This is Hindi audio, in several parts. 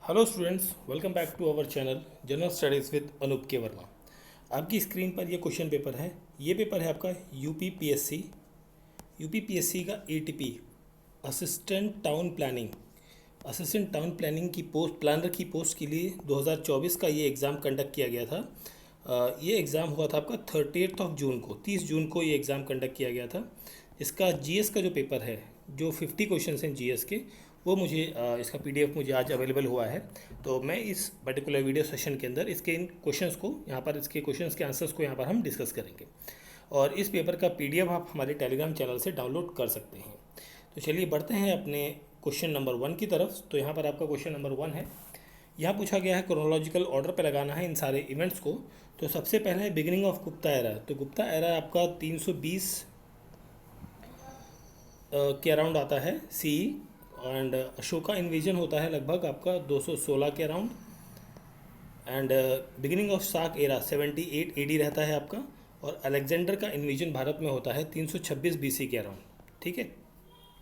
Hello students, welcome back to our channel general studies with Anup K Verma. आपकी स्क्रीन पर ये क्वेश्चन पेपर है। ये पेपर है आपका यूपीपीएससी का एटीपी असिस्टेंट टाउन प्लानिंग की पोस्ट प्लानर की पोस्ट के लिए 2024 का ये एग्ज़ाम कंडक्ट किया गया था। ये एग्ज़ाम हुआ था आपका 30 जून को ये एग्ज़ाम कंडक्ट किया गया था। इसका जीएस का जो पेपर है, जो 50 क्वेश्चन हैं जीएस के, वो मुझे इसका पीडीएफ मुझे आज अवेलेबल हुआ है। तो मैं इस पर्टिकुलर वीडियो सेशन के अंदर इसके इन क्वेश्चंस को यहाँ पर इसके क्वेश्चंस के आंसर्स को यहाँ पर हम डिस्कस करेंगे। और इस पेपर का पीडीएफ आप हमारे टेलीग्राम चैनल से डाउनलोड कर सकते हैं। तो चलिए बढ़ते हैं अपने क्वेश्चन नंबर 1 की तरफ। तो यहाँ पर आपका क्वेश्चन नंबर 1 है। यहाँ पूछा गया है क्रोनोलॉजिकल ऑर्डर पे लगाना है इन सारे इवेंट्स को। तो सबसे पहले है बिगिनिंग ऑफ गुप्ता एरा। तो गुप्ता एरा आपका 320 के अराउंड आता है सी। एंड अशोका इन्वेजन होता है लगभग आपका 216 के अराउंड। एंड बिगिनिंग ऑफ साक एरा 78 एडी रहता है आपका। और अलेक्जेंडर का इन्वेजन भारत में होता है 326 बीसी के अराउंड। ठीक है।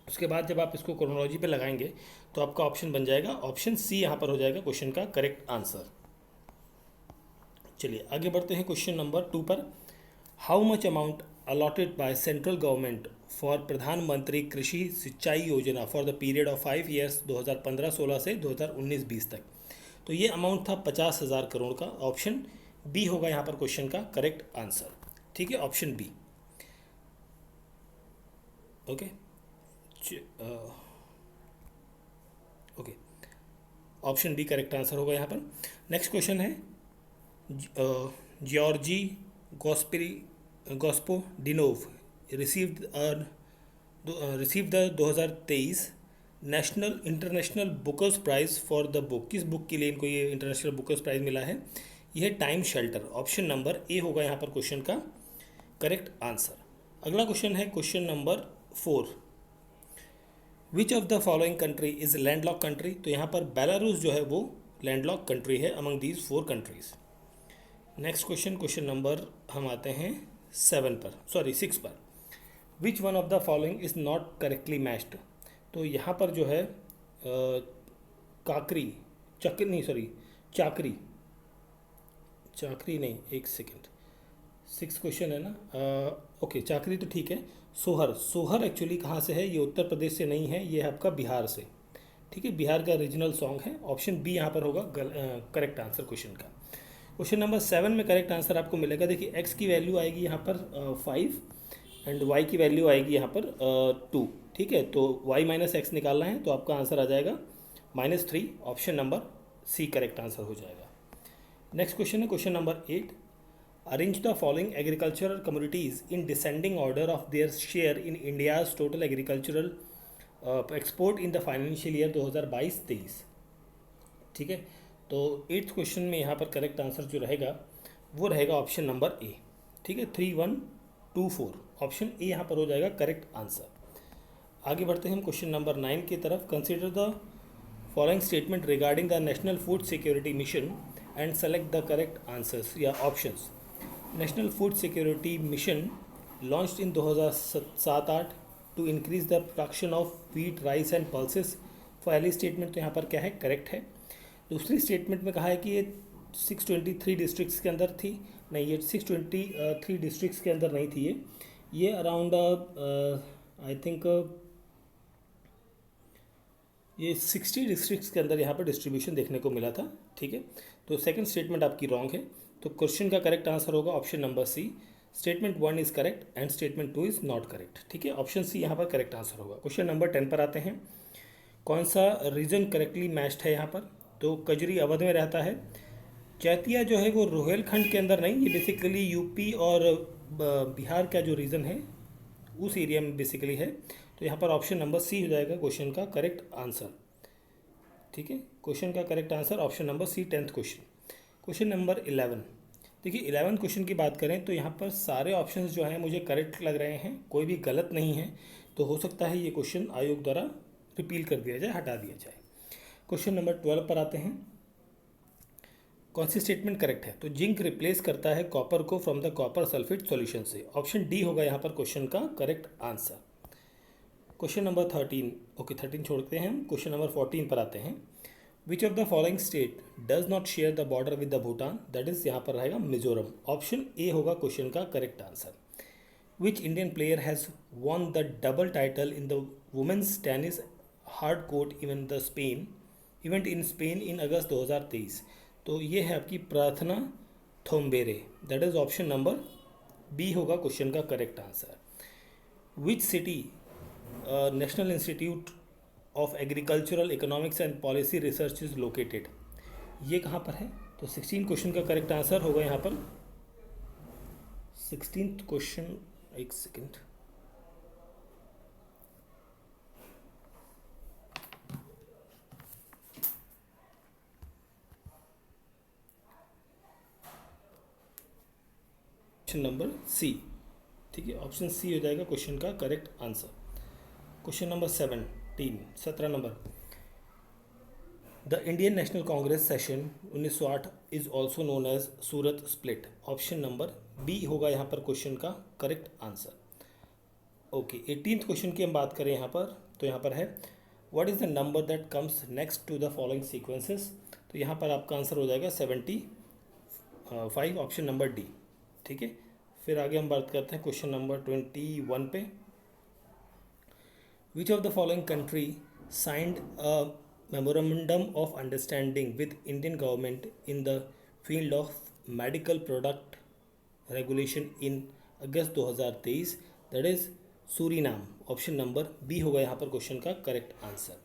उसके बाद जब आप इसको क्रोनोलॉजी पे लगाएंगे तो आपका ऑप्शन बन जाएगा ऑप्शन सी, यहाँ पर हो जाएगा क्वेश्चन का करेक्ट आंसर। चलिए आगे बढ़ते हैं क्वेश्चन नंबर 2 पर। How much amount allotted by central government for प्रधानमंत्री कृषि सिंचाई योजना for the period of 5 years 2015-16 से 2019-20 तक। तो ये अमाउंट था 50,000 करोड़ का। ऑप्शन बी होगा यहाँ पर क्वेश्चन का करेक्ट आंसर। ठीक है, option B. Okay okay, option B correct answer होगा यहाँ पर। नेक्स्ट क्वेश्चन है Georgi Gospodinov receive the 2023 national international bookers prize for the book. किस बुक के लिए इनको ये इंटरनेशनल बुकर्स प्राइज़ मिला है? यह time shelter. Option number A होगा यहाँ पर क्वेश्चन का करेक्ट आंसर। अगला क्वेश्चन है question number 4। Which of the following country is landlock country. तो यहाँ पर बेलारूस जो है वो लैंडलॉक कंट्री है among these 4 countries. Next question number हम आते हैं 6 पर। Which one of the following is not correctly matched. तो यहाँ पर जो है चाकरी नहीं, एक सेकेंड, 6 क्वेश्चन है ना। ओके, चाकरी तो ठीक है। सोहर एक्चुअली कहाँ से है? ये उत्तर प्रदेश से नहीं है, ये है आपका बिहार से। ठीक है, बिहार का रीजनल सॉन्ग है। ऑप्शन बी यहाँ पर होगा करेक्ट आंसर क्वेश्चन का। क्वेश्चन नंबर 7 में करेक्ट आंसर आपको मिलेगा। देखिए, एक्स की वैल्यू आएगी यहाँ पर 5 एंड वाई की वैल्यू आएगी यहाँ पर 2। ठीक है, तो y माइनस एक्स निकालना है तो आपका आंसर आ जाएगा -3। Option number C correct answer हो जाएगा। नेक्स्ट क्वेश्चन है question number 8। Arrange the following agricultural communities in descending order of their share in India's total agricultural export in the financial year 2022-23। ठीक है, तो 8th क्वेश्चन में यहाँ पर करेक्ट आंसर जो रहेगा वो रहेगा ऑप्शन नंबर ए। ठीक है, 3, 1, 2, 4। ऑप्शन ए यहाँ पर हो जाएगा करेक्ट आंसर। आगे बढ़ते हैं हम क्वेश्चन नंबर 9 की तरफ। Consider the following statement regarding the national food security mission and select the correct answers या options. National food security mission launched in 2007-8 to increase the production of wheat, rice and pulses. पहली स्टेटमेंट तो यहाँ पर क्या है? करेक्ट है। दूसरी स्टेटमेंट में कहा है कि ये 623 डिस्ट्रिक्ट्स के अंदर थी। नहीं, ये 623 डिस्ट्रिक्ट्स के अंदर नहीं थी। ये अराउंड आई थिंक ये 60 डिस्ट्रिक्ट्स के अंदर यहाँ पर डिस्ट्रीब्यूशन देखने को मिला था। ठीक है, तो सेकंड स्टेटमेंट आपकी रॉन्ग है। तो क्वेश्चन का करेक्ट आंसर होगा option number C. Statement 1 is correct and statement 2 is not correct. ठीक है, ऑप्शन सी यहाँ पर करेक्ट आंसर होगा। क्वेश्चन नंबर 10 पर आते हैं। कौन सा रीजन करेक्टली मैच्ड है यहाँ पर? तो कजरी अवध में रहता है। चैतिया जो है वो रोहेलखंड के अंदर नहीं, ये बेसिकली यूपी और बिहार का जो रीजन है उस एरिया में बेसिकली है। तो यहाँ पर ऑप्शन नंबर सी हो जाएगा क्वेश्चन का करेक्ट आंसर। ठीक है, क्वेश्चन का correct answer option number C, 10th question. Question number 11। देखिए, 11 क्वेश्चन की बात करें तो यहाँ पर सारे ऑप्शंस जो हैं मुझे करेक्ट लग रहे हैं, कोई भी गलत नहीं है। तो हो सकता है ये क्वेश्चन आयोग द्वारा रिपील कर दिया जाए, हटा दिया जाए। क्वेश्चन नंबर 12 पर आते हैं। कौन सी स्टेटमेंट करेक्ट है? तो जिंक रिप्लेस करता है कॉपर को from the copper sulphate solution से। ऑप्शन डी होगा यहाँ पर क्वेश्चन का correct answer. Question number 13, okay 13 छोड़ते हैं हम। क्वेश्चन नंबर 14 पर आते हैं। Which of the following state does not share the border with the Bhutan, that is यहाँ पर रहेगा मिजोरम। ऑप्शन ए होगा क्वेश्चन का correct answer. Which Indian player has won the double title in the women's tennis hard court event in Spain in August 2023? तो ये है आपकी Prarthana Thombare, that is option number B होगा क्वेश्चन का correct answer. Which city national institute of agricultural economics and policy research is located, ये कहाँ पर है? तो 16 क्वेश्चन का करेक्ट आंसर होगा यहाँ पर 16th क्वेश्चन। एक सेकेंड, ऑप्शन नंबर सी, ठीक है, ऑप्शन सी हो जाएगा क्वेश्चन का correct answer. Question number 17 number, the Indian National Congress session 1908 is also known as Surat split, option number B होगा यहाँ पर क्वेश्चन का correct answer. Okay, 18th question की हम बात करें यहाँ पर, तो यहाँ पर है what is the number that comes next to the following sequences, तो यहाँ पर आपका आंसर हो जाएगा 75, ऑप्शन नंबर डी, ठीक है। फिर आगे हम बात करते हैं क्वेश्चन नंबर 21 पे। Which of the following country signed a memorandum of understanding with Indian government in the field of medical product regulation in August 2023, that is Suriname, option number B होगा यहाँ पर क्वेश्चन का correct answer.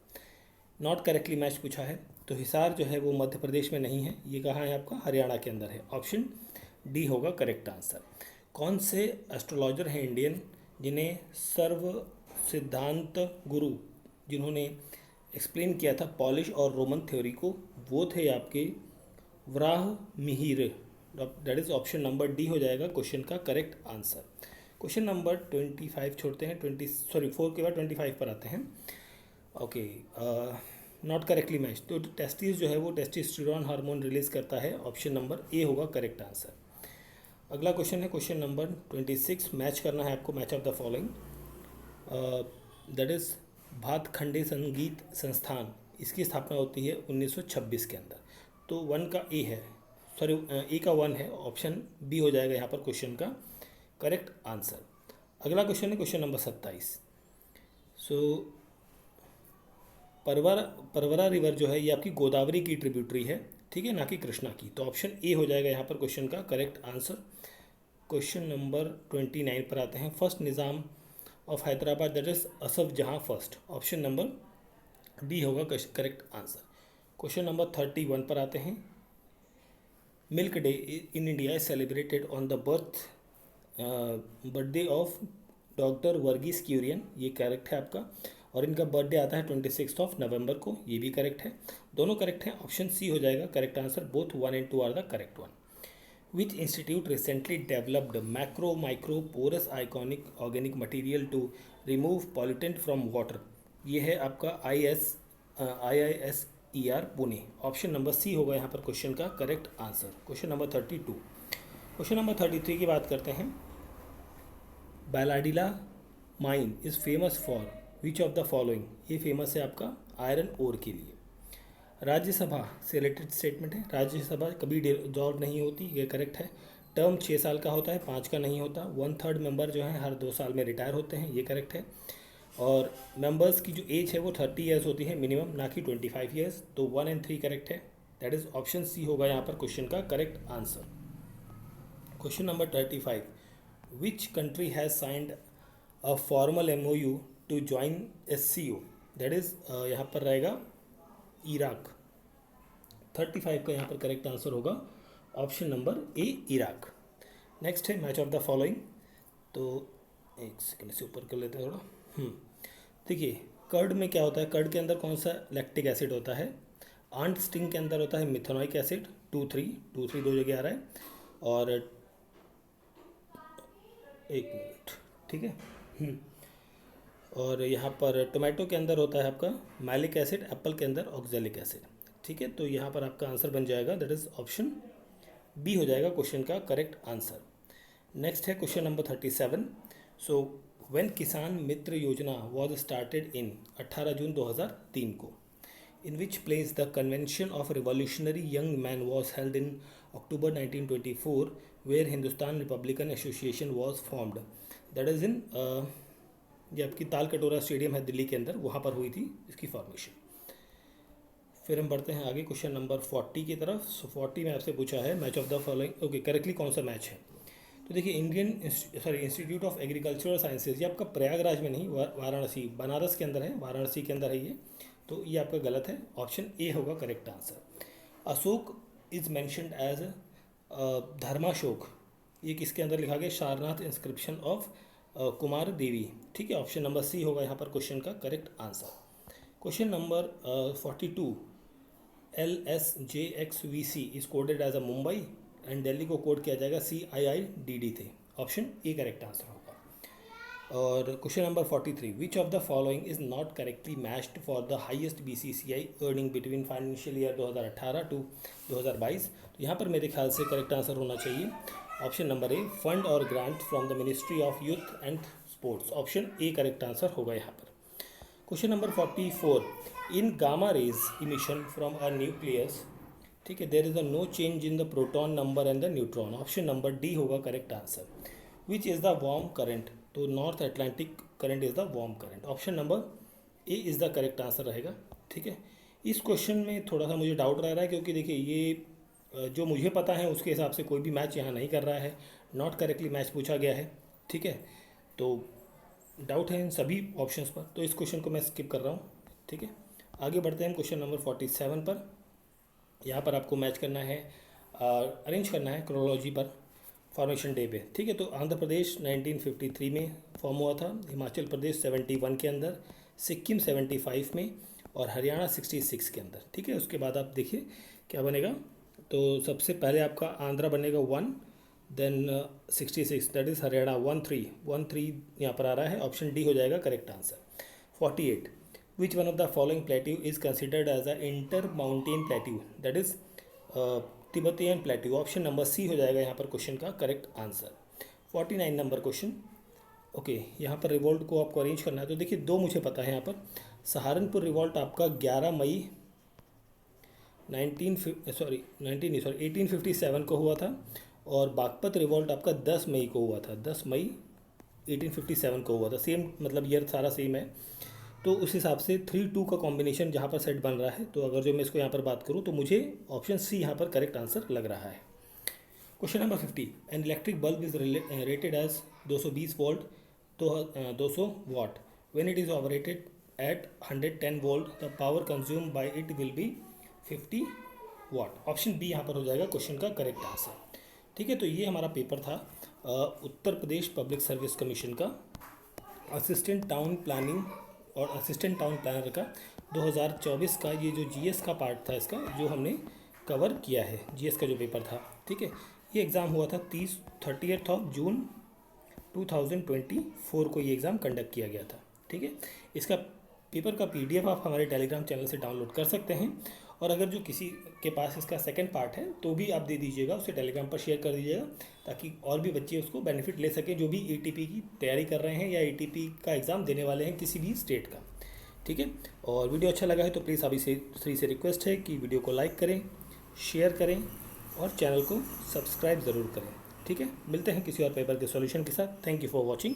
Not correctly match पूछा है, तो हिसार जो है वो मध्य प्रदेश में नहीं है, ये कहाँ है आपका हरियाणा के अंदर है, ऑप्शन डी होगा करेक्ट आंसर। कौन से एस्ट्रोलॉजर हैं इंडियन जिन्हें सर्व सिद्धांत गुरु, जिन्होंने एक्सप्लेन किया था पॉलिश और रोमन थ्योरी को, वो थे आपके Varaha Mihir, that is option number D हो जाएगा क्वेश्चन का करेक्ट आंसर। क्वेश्चन नंबर 25 छोड़ते हैं, 4 के बाद 25 पर आते हैं। ओके, नॉट करेक्टली मैच, तो टेस्टिस जो है वो टेस्टोस्टेरोन हार्मोन रिलीज करता है, ऑप्शन नंबर ए होगा करेक्ट आंसर। अगला क्वेश्चन है क्वेश्चन नंबर 26, मैच करना है आपको, match of the following, that is Bhatkhande संगीत संस्थान, इसकी स्थापना होती है 1926 के अंदर, तो 1 का ए है, सॉरी ए का 1 है, ऑप्शन बी हो जाएगा यहाँ पर क्वेश्चन का करेक्ट आंसर। अगला क्वेश्चन है क्वेश्चन नंबर 27। सो परवरा रिवर जो है ये आपकी गोदावरी की ट्रिब्यूटरी है, ठीक है, ना कि कृष्णा की, तो ऑप्शन ए हो जाएगा यहाँ पर क्वेश्चन का करेक्ट आंसर। क्वेश्चन नंबर 29 पर आते हैं। First Nizam of Hyderabad that is Asaf Jah first, option number D होगा करेक्ट आंसर। क्वेश्चन नंबर 31 पर आते हैं। Milk day in India is celebrated on the birthday of doctor Verghese Kurien, ये करेक्ट है आपका, और इनका बर्थडे आता है 26 नवंबर को, ये भी करेक्ट है, दोनों करेक्ट हैं, ऑप्शन सी हो जाएगा correct answer. Both 1 and 2 are the correct one. Which institute recently developed micro porous iconic organic material to remove pollutant from water, ये है आपका IISER Pune, option number C होगा यहाँ पर क्वेश्चन का correct answer. Question number 32। Question number 33 की बात करते हैं। Bailadila mine is famous for which of the following, ये फेमस है आपका आयरन ओर के लिए। राज्यसभा से रिलेटेड स्टेटमेंट है, राज्यसभा कभी डिसॉल्व नहीं होती, ये करेक्ट है। टर्म 6 साल का होता है, 5 का नहीं होता। 1/3 मेंबर जो है हर 2 साल में रिटायर होते हैं, ये करेक्ट है। और मेंबर्स की जो एज है वो 30 ईयर्स होती है मिनिमम, ना कि 25 ईयर्स, तो 1 and 3 करेक्ट है, दैट इज ऑप्शन सी होगा यहाँ पर क्वेश्चन का correct answer. Question number 35। Which country has signed a formal MOU to join SCO, that is यहाँ पर रहेगा इराक। 35 का यहाँ पर करेक्ट आंसर होगा option number A Iraq. Next है मैच ऑफ द फॉलोइंग, तो एक सेकंड से ऊपर कर लेते हैं थोड़ा। देखिए कर्ड में क्या होता है, कर्ड के अंदर कौन सा लैक्टिक एसिड होता है, आंट स्टिंग के अंदर होता है मिथेनोइक एसिड, 2-3 दो जगह आ रहा है, और एक मिनट, ठीक है। और यहाँ पर टोमेटो के अंदर होता है आपका मैलिक एसिड, एप्पल के अंदर ऑक्जेलिक एसिड, ठीक है, तो यहाँ पर आपका आंसर बन जाएगा दैट इज ऑप्शन बी हो जाएगा क्वेश्चन का करेक्ट आंसर। नेक्स्ट है क्वेश्चन नंबर 37। सो व्हेन किसान मित्र योजना वॉज स्टार्टेड इन 18 जून 2003 को, in which place the Convention of Revolutionary Young Men was held in October 1924, where Hindustan Republican Association was formed. That is in ये आपकी ताल कटोरा स्टेडियम है दिल्ली के अंदर, वहाँ पर हुई थी इसकी फॉर्मेशन। फिर हम बढ़ते हैं आगे क्वेश्चन नंबर 40 की तरफ। सो 40 में आपसे पूछा है match of the following, okay correctly कौन सा मैच है। तो देखिए इंस्टीट्यूट ऑफ एग्रीकल्चरल साइंसेज, ये आपका प्रयागराज में नहीं, वाराणसी बनारस के अंदर है, वाराणसी के अंदर है ये, तो ये आपका गलत है, ऑप्शन ए होगा correct answer. Ashoka is mentioned as Dharmashoka, ये किसके अंदर लिखा गया, सारनाथ इंस्क्रिप्शन ऑफ कुमार देवी, ठीक है, ऑप्शन नंबर सी होगा यहाँ पर क्वेश्चन का correct answer. Question number 42, LSJXVC is coded as a Mumbai and Delhi को कोड किया जाएगा CIIDD थे, ऑप्शन ए करेक्ट आंसर होगा। और question number 43, which of the following is not correctly matched for the highest BCCI earning between financial year 2018 to 2022। तो यहाँ पर मेरे ख्याल से करेक्ट आंसर होना चाहिए ऑप्शन नंबर ए, फंड और grant from the ministry of youth and sports, option A correct answer होगा यहाँ पर। Question number 44, in gamma rays emission from a nucleus, ठीक है, there is a no change in the proton number and the neutron, option number D होगा correct answer. Which is the warm current, तो north Atlantic current is the warm current, option number A is the correct answer रहेगा, ठीक है। इस क्वेश्चन में थोड़ा सा मुझे डाउट रह रहा है क्योंकि देखिए ये जो मुझे पता है उसके हिसाब से कोई भी मैच यहाँ नहीं कर रहा है, नॉट करेक्टली मैच पूछा गया है, ठीक है, तो डाउट है इन सभी ऑप्शंस पर, तो इस क्वेश्चन को मैं स्किप कर रहा हूँ, ठीक है। आगे बढ़ते हैं क्वेश्चन नंबर 47 पर। यहाँ पर आपको मैच करना है, अरेंज करना है क्रोनोलॉजी पर फॉर्मेशन डे पे, ठीक है। तो आंध्र प्रदेश 1953 में फॉर्म हुआ था, हिमाचल प्रदेश 71 के अंदर, सिक्किम 75 में और हरियाणा 66 के अंदर, ठीक है। उसके बाद आप देखिए क्या बनेगा, तो सबसे पहले आपका आंध्रा बनेगा 1, देन 66, दैट इज़ हरियाणा 13 यहाँ पर आ रहा है, ऑप्शन डी हो जाएगा correct answer. 48, which one of the following plateau is considered as a inter mountain plateau, that is Tibetan plateau, option number C हो जाएगा यहाँ पर क्वेश्चन का correct answer. 49 number question, okay, यहाँ पर रिवॉल्ट को आपको अरेंज करना है, तो देखिए दो मुझे पता है यहाँ पर, सहारनपुर रिवॉल्ट आपका 11 मई 1857 को हुआ था और बागपत रिवॉल्ट आपका 10 मई को हुआ था, 10 मई 1857 को हुआ था, सेम मतलब ईयर सारा सेम है, तो उस हिसाब से 3-2 का कॉम्बिनेशन जहाँ पर सेट बन रहा है, तो अगर जो मैं इसको यहाँ पर बात करूँ तो मुझे ऑप्शन सी यहाँ पर करेक्ट आंसर लग रहा है। Question number 50, an electric bulb is rated as 220 volt, तो 200 watt, when it is operated at 110 volt the power consume by it will be 50 watt, option B यहाँ पर हो जाएगा क्वेश्चन का करेक्ट आंसर, ठीक है। तो ये हमारा पेपर था Uttar Pradesh public service commission का असिस्टेंट टाउन प्लानिंग और असिस्टेंट टाउन प्लानर का 2024 का, ये जो जीएस का पार्ट था इसका जो हमने कवर किया है, जीएस का जो पेपर था, ठीक है। ये एग्ज़ाम हुआ था 30 जून 2024 को ये एग्ज़ाम कंडक्ट किया गया था, ठीक है। इसका पेपर का PDF आप हमारे टेलीग्राम चैनल से डाउनलोड कर सकते हैं, और अगर जो किसी के पास इसका सेकंड पार्ट है तो भी आप दे दीजिएगा, उसे टेलीग्राम पर शेयर कर दीजिएगा ताकि और भी बच्चे उसको बेनिफिट ले सकें जो भी ATP की तैयारी कर रहे हैं या ATP का एग्ज़ाम देने वाले हैं किसी भी स्टेट का, ठीक है। और वीडियो अच्छा लगा है तो प्लीज़ अभी से रिक्वेस्ट है कि वीडियो को लाइक करें, शेयर करें और चैनल को सब्सक्राइब ज़रूर करें, ठीक है। मिलते हैं किसी और पेपर के सॉल्यूशन के साथ। Thank you for watching.